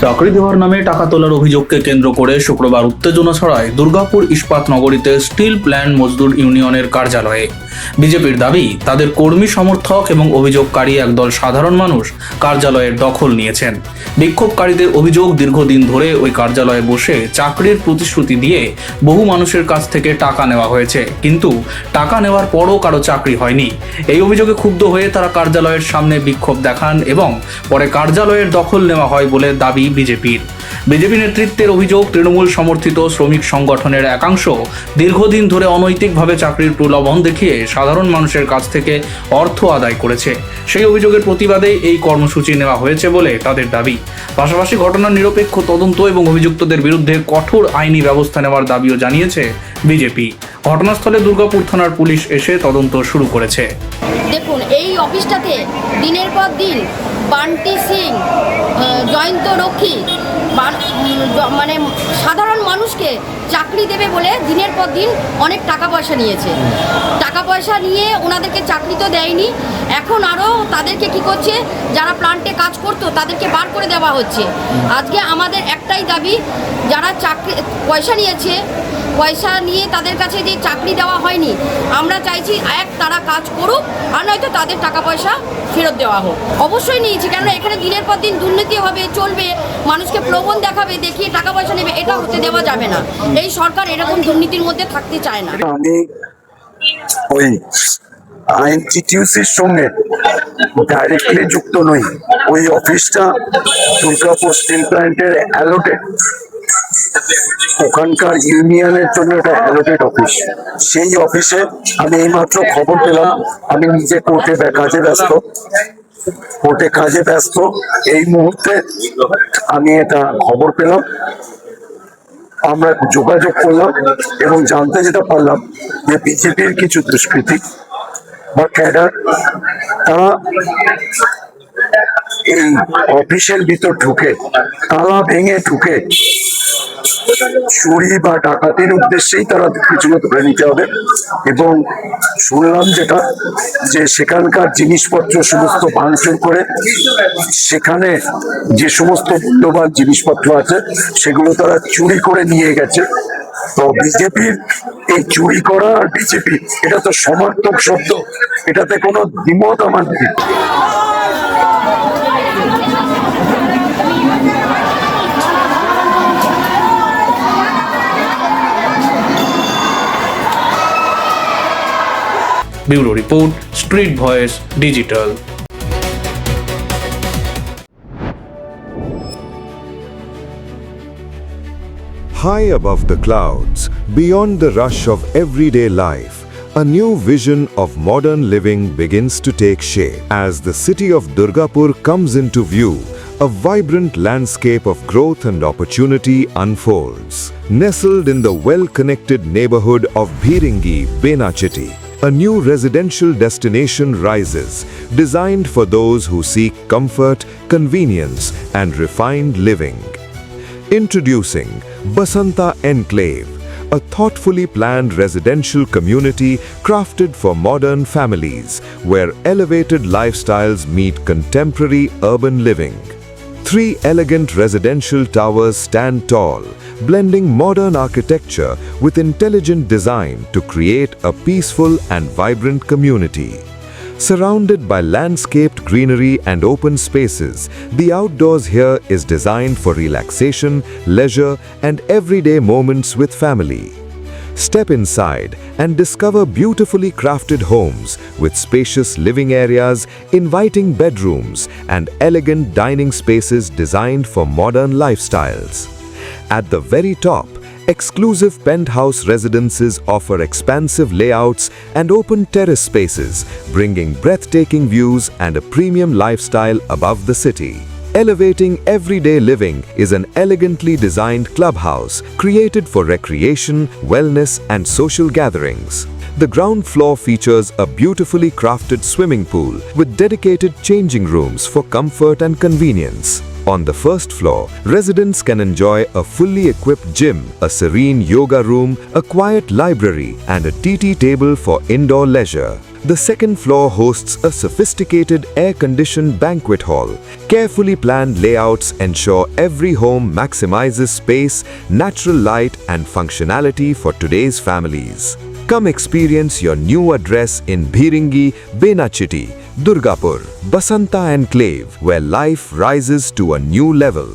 চাকরি দেওয়ার নামে টাকা তোলার অভিযোগকে কেন্দ্র করে শুক্রবার উত্তেজনা ছড়ায় দুর্গাপুর ইস্পাত নগরীতে স্টিল প্ল্যান্ট মজদুর ইউনিয়নের কার্যালয়ে। বিজেপির দাবি, তাদের কর্মী সমর্থক এবং অভিযোগকারী একদল সাধারণ মানুষ কার্যালয়ের দখল নিয়েছেন। বিক্ষোভকারীদের অভিযোগ, দীর্ঘদিন ধরে ওই কার্যালয়ে বসে চাকরির প্রতিশ্রুতি দিয়ে বহু মানুষের কাছ থেকে টাকা নেওয়া হয়েছে, কিন্তু টাকা নেওয়ার পরও কারো চাকরি হয়নি। এই অভিযোগে ক্ষুব্ধ হয়ে তারা কার্যালয়ের সামনে বিক্ষোভ দেখান এবং পরে কার্যালয়ের দখল নেওয়া হয় বলে দাবি বিজেপি নেতৃত্বের অভিযোগ, তৃণমূল সমর্থিত শ্রমিক সংগঠনের একাংশ দীর্ঘদিন ধরে অনৈতিকভাবে চাকরির প্রলোভন দেখিয়ে সাধারণ মানুষের কাছ থেকে অর্থ আদায় করেছে। সেই অভিযোগের প্রতিবাদে এই কর্মসূচি নেওয়া হয়েছে বলে তাদের দাবি। পাশাপাশি ঘটনার নিরপেক্ষ তদন্ত এবং অভিযুক্তদের বিরুদ্ধে কঠোর আইনি ব্যবস্থা নেওয়ার দাবিও জানিয়েছে বিজেপি। ঘটনাস্থলে দুর্গাপুর থানার পুলিশ এসে তদন্ত শুরু করেছে। দেখুন, এই অফিসটাতে দিনের পর দিন বান্টি সিং, জয়ন্ত রক্ষী মানে সাধারণ মানুষকে চাকরি দেবে বলে দিনের পর দিন অনেক টাকা পয়সা নিয়েছে। টাকা পয়সা নিয়ে ওনাদেরকে চাকরি তো দেয়নি, এখন আরও তাদেরকে কি করছে, যারা প্লান্টে কাজ করতো তাদেরকে বার করে দেওয়া হচ্ছে। আজকে আমাদের একটাই দাবি, যারা চাকরি পয়সা নিয়ে তাদের কাছে যে চাকরি দেওয়া হয়নি, আমরা চাইছি তারা কাজ করুক, আর নয়তো তাদের টাকা পয়সা ফেরত দেওয়া হোক। অবশ্যই নিয়েছি, কেন এখানে দিনের পর দিন দুর্নীতি হবে, চলবে, মানুষকে প্রলোভন দেখাবে, দেখিয়ে টাকা পয়সা নেবে, এটা হতে দেওয়া যাবে না। এই সরকার এরকম দুর্নীতির মধ্যে থাকতে চায় না। আমি ওই আইনটিটিউসির সঙ্গে ডাইরেক্টলি যুক্ত নই। ওই অফিসটা দুর্গাপুর স্টিল প্ল্যান্টের অ্যালোটেড, ওখানকার ইউনিয়নের জন্য এটা অ্যালোটেড অফিস। সেই অফিসে আমি এইমাত্র খবর পেলাম, আমি নিজে কোর্টে কাজে ব্যস্ত এই মুহূর্তে আমি এটা খবর পেলাম, আমরা যোগাযোগ করলাম এবং জানতে যেটা পারলাম যে বিজেপির কিছু দুষ্কৃতী বা ক্যাডার, তারা এই অফিসের ভিতর ঢুকে, তালা ভেঙে ঢুকে চুরি বা ডাকাতির উদ্দেশ্যেই তারা কিছুগুলো ধরে নিতে হবে। এবং শুনলাম যেটা, যে সেখানকার জিনিসপত্র সমস্ত ভাঙচুর করে সেখানে যে সমস্ত মূল্যবান জিনিসপত্র আছে সেগুলো তারা চুরি করে নিয়ে গেছে। তো বিজেপির এই চুরি করা আর বিজেপি, এটা তো সমার্থক শব্দ, এটাতে কোনো দ্বিমত আমার নেই। Bureau report, street voice digital. High above the clouds, beyond the rush of everyday life, a new vision of modern living begins to take shape. As the city of Durgapur comes into view, a vibrant landscape of growth and opportunity unfolds. Nestled in the well-connected neighborhood of Bhiringi, Benachiti, a new residential destination rises, designed for those who seek comfort, convenience, and refined living. Introducing Basanta Enclave, a thoughtfully planned residential community crafted for modern families, where elevated lifestyles meet contemporary urban living. 3 elegant residential towers stand tall, blending modern architecture with intelligent design to create a peaceful and vibrant community. Surrounded by landscaped greenery and open spaces, the outdoors here is designed for relaxation, leisure, and everyday moments with family. Step inside and discover beautifully crafted homes with spacious living areas, inviting bedrooms, and elegant dining spaces designed for modern lifestyles. At the very top, exclusive penthouse residences offer expansive layouts and open terrace spaces, bringing breathtaking views and a premium lifestyle above the city. Elevating everyday living is an elegantly designed clubhouse created for recreation, wellness, and social gatherings. The ground floor features a beautifully crafted swimming pool with dedicated changing rooms for comfort and convenience. On the first floor, residents can enjoy a fully equipped gym, a serene yoga room, a quiet library, and a TT table for indoor leisure. The second floor hosts a sophisticated air-conditioned banquet hall. Carefully planned layouts ensure every home maximizes space, natural light and functionality for today's families. Come experience your new address in Bhiringi, Benachiti, Durgapur, Basanta Enclave, where life rises to a new level.